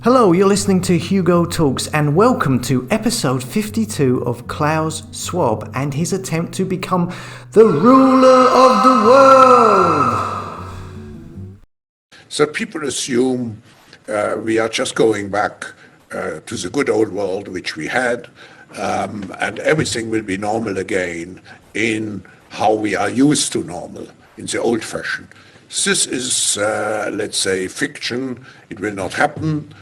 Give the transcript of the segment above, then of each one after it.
Hello, you're listening to Hugo Talks and welcome to episode 52 of Klaus Schwab and his attempt to become the ruler of the world. So people assume we are just going back to the good old world which we had, and everything will be normal again in how we are used to normal, in the old fashion. This is, let's say, fiction. It will not happen.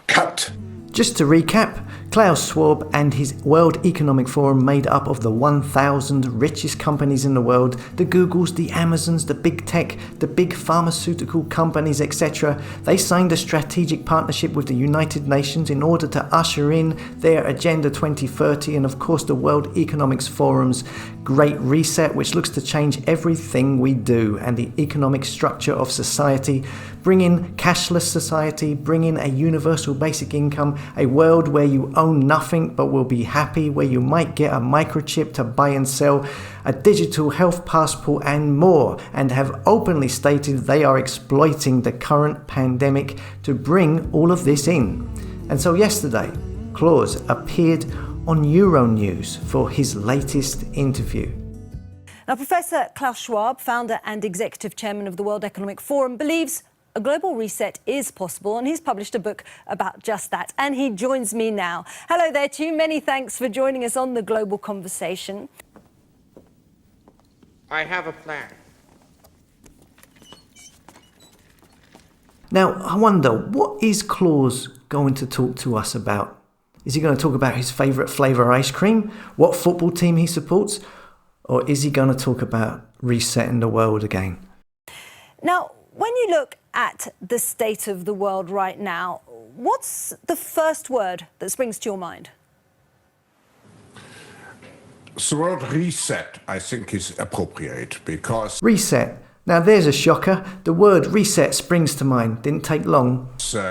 Cut. Just to recap, Klaus Schwab and his World Economic Forum made up of the 1,000 richest companies in the world, the Googles, the Amazons, the big tech, the big pharmaceutical companies, etc. They signed a strategic partnership with the United Nations in order to usher in their Agenda 2030 and of course the World Economic Forum's Great Reset, which looks to change everything we do and the economic structure of society, bring in cashless society, bring in a universal basic income, a world where you own nothing but will be happy, where you might get a microchip to buy and sell, a digital health passport and more, and have openly stated they are exploiting the current pandemic to bring all of this in. And so yesterday, Klaus appeared on Euronews for his latest interview. Now, Professor Klaus Schwab, founder and executive chairman of the World Economic Forum, believes a global reset is possible, and he's published a book about just that. And he joins me now. Hello there to you. Many thanks for joining us on the Global Conversation. I have a plan. Now, I wonder, what is Klaus going to talk to us about? Is he going to talk about his favourite flavour ice cream, what football team he supports, or is he going to talk about resetting the world again? Now, when you look at the state of the world right now, what's the first word that springs to your mind? The word reset, I think, is appropriate because Reset. Now there's a shocker. The word reset springs to mind. Didn't take long.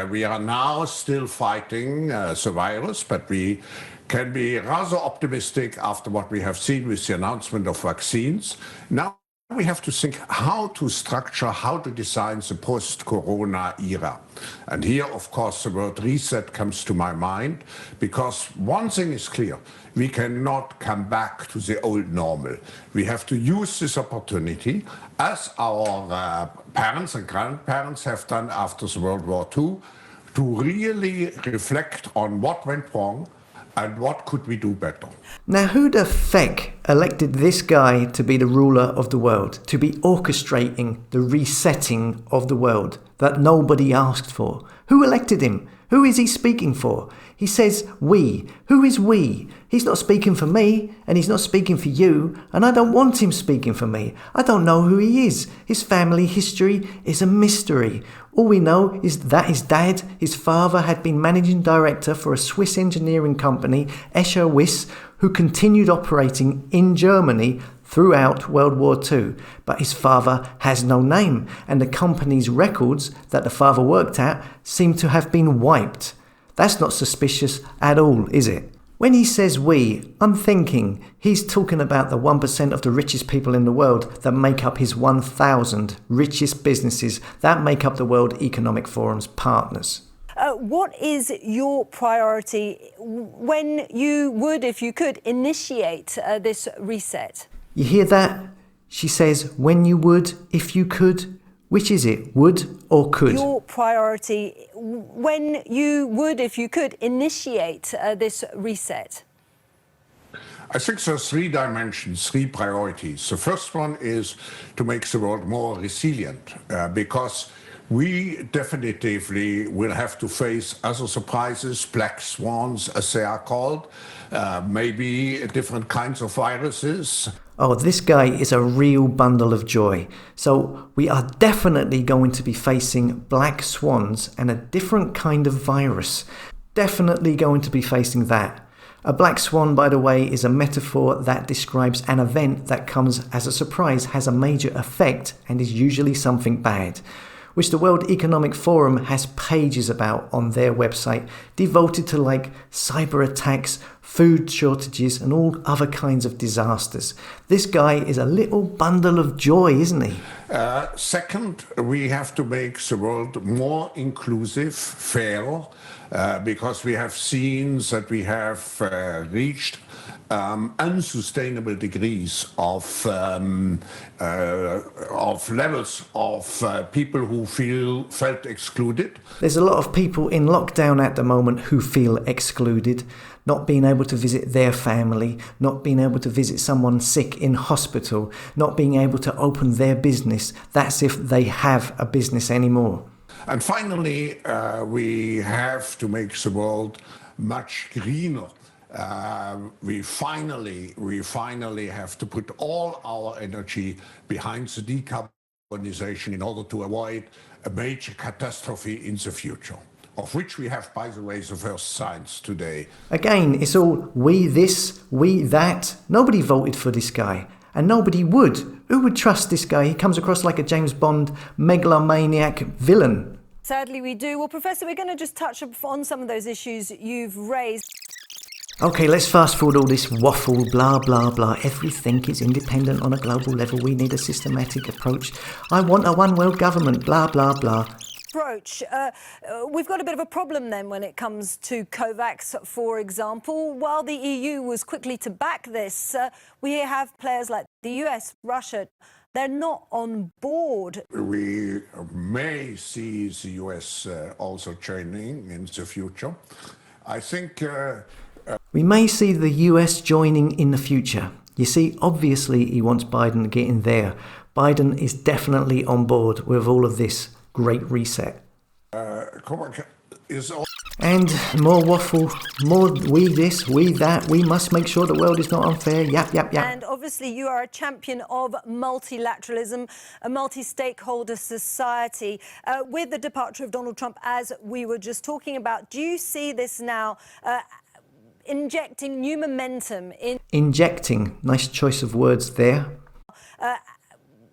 we are now still fighting the virus, but we can be rather optimistic after what we have seen with the announcement of vaccines. Now we have to think how to structure, how to design the post-corona era. And here, of course, the word reset comes to my mind, because one thing is clear: we cannot come back to the old normal. We have to use this opportunity, as our parents and grandparents have done after the World War II, to really reflect on what went wrong and what could we do better. Now, who the feck elected this guy to be the ruler of the world, to be orchestrating the resetting of the world that nobody asked for? Who elected him? Who is he speaking for? He says we. Who is we? He's not speaking for me, and he's not speaking for you, and I don't want him speaking for me. I don't know who he is. His family history is a mystery. All we know is that his dad, his father, had been managing director for a Swiss engineering company, Escher Wyss, who continued operating in Germany throughout World War II. But his father has no name, and the company's records that the father worked at seem to have been wiped. That's not suspicious at all, is it? When he says we, I'm thinking he's talking about the 1% of the richest people in the world that make up his 1,000 richest businesses that make up the World Economic Forum's partners. What is your priority when you would, if you could, initiate this reset? You hear that? She says, when you would, if you could. Which is it, would or could? Your priority when you would, if you could, initiate this reset? I think there are three dimensions, three priorities. The first one is to make the world more resilient, because we definitively will have to face other surprises, black swans, as they are called, maybe different kinds of viruses. Oh, this guy is a real bundle of joy. So we are definitely going to be facing black swans and a different kind of virus. Definitely going to be facing that. A black swan, by the way, is a metaphor that describes an event that comes as a surprise, has a major effect, and is usually something bad. which the World Economic Forum has pages about on their website, devoted to like cyber attacks, food shortages and all other kinds of disasters. This guy is a little bundle of joy, isn't he? Second, we have to make the world more inclusive, fair, because we have seen that we have reached unsustainable degrees of levels of people who felt excluded. There's a lot of people in lockdown at the moment who feel excluded, not being able to visit their family, not being able to visit someone sick in hospital, not being able to open their business. That's if they have a business anymore. And finally, we have to make the world much greener. We finally have to put all our energy behind the decarbonization in order to avoid a major catastrophe in the future, of which we have, by the way, the first signs today. Again, it's all we this, we that. Nobody voted for this guy, and nobody would. Who would trust this guy? He comes across like a James Bond megalomaniac villain. Sadly, we do. Well, Professor, we're going to just touch on some of those issues you've raised. Okay, let's fast forward all this waffle, blah, blah, blah. Everything is independent on a global level. We need a systematic approach. I want a one world government, blah, blah, blah. Approach. We've got a bit of a problem then when it comes to COVAX, for example. While the EU was quickly to back this, we have players like the US, Russia. They're not on board. We may see the US also joining in the future. I think... We may see the US joining in the future. You see, obviously he wants Biden to get in there. Biden is definitely on board with all of this great reset. And more waffle, more we this, we that, we must make sure the world is not unfair, yap, yap, yap. And obviously you are a champion of multilateralism, a multi-stakeholder society. With the departure of Donald Trump, as we were just talking about, do you see this now injecting new momentum in... Injecting, nice choice of words there.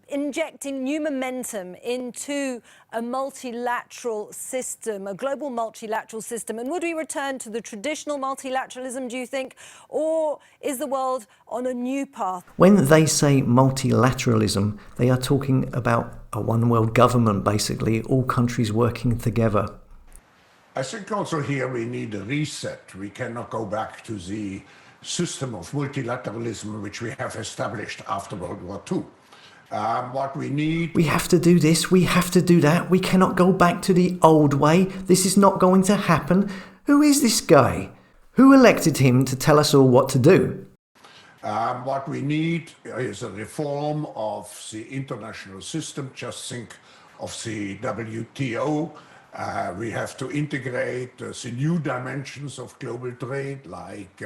Injecting new momentum into a multilateral system, a global multilateral system. And would we return to the traditional multilateralism, do you think? Or is the world on a new path? When they say multilateralism, they are talking about a one world government, basically, all countries working together. I think also here we need a reset. We cannot go back to the system of multilateralism which we have established after World War II. What we need... We have to do this, we have to do that. We cannot go back to the old way. This is not going to happen. Who is this guy? Who elected him to tell us all what to do? What we need is a reform of the international system. Just think of the WTO. We have to integrate the new dimensions of global trade, like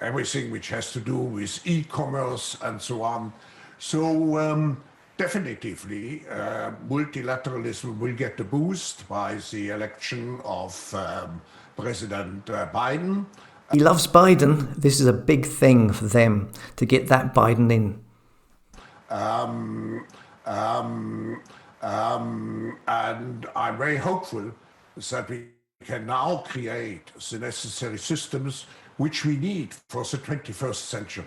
everything which has to do with e-commerce and so on. So definitively, multilateralism will get a boost by the election of President Biden. He loves Biden. This is a big thing for them to get that Biden in. And I'm very hopeful that we can now create the necessary systems which we need for the 21st century.